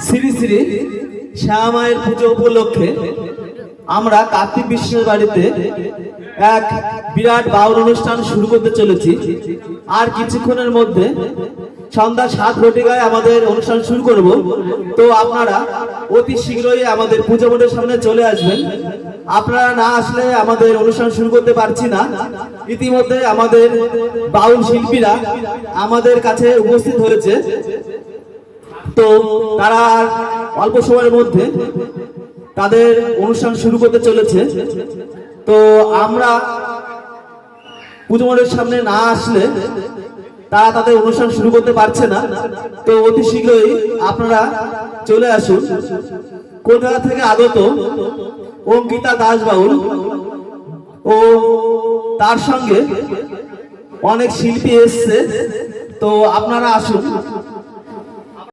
শ্রী শ্রী শ্যামায়ের পুজো উপলক্ষে আমরা কার্তিক বিশ্বের বাড়িতে এক বিরাট বাউল অনুষ্ঠান শুরু করতে চলেছি। আর কিছুক্ষণের মধ্যে সন্ধ্যা 7 ঘটিকায় আমাদের অনুষ্ঠান শুরু করব। তো আপনারা অতি শীঘ্রই আমাদের পূজা মণ্ডপের সামনে চলে আসবেন। আপনারা না আসলে আমাদের অনুষ্ঠান শুরু করতে পারছি না। ইতিমধ্যে আমাদের বাউল শিল্পীরা আমাদের কাছে উপস্থিত হয়েছে, তো তারা অল্প সময়ের মধ্যে তাদের অনুষ্ঠান শুরু করতে চলেছে। তো আমরা পুজো মণ্ডপের সামনে না আসলে তারা তাদের অনুষ্ঠান শুরু করতে পারছে না। তো অতি শীঘ্রই আপনারা চলে আসুন। কলকাতা থেকে আগত অঙ্কিতা দাস বাউল ও তার সঙ্গে অনেক শিল্পী এসছে, তো আপনারা আসুন।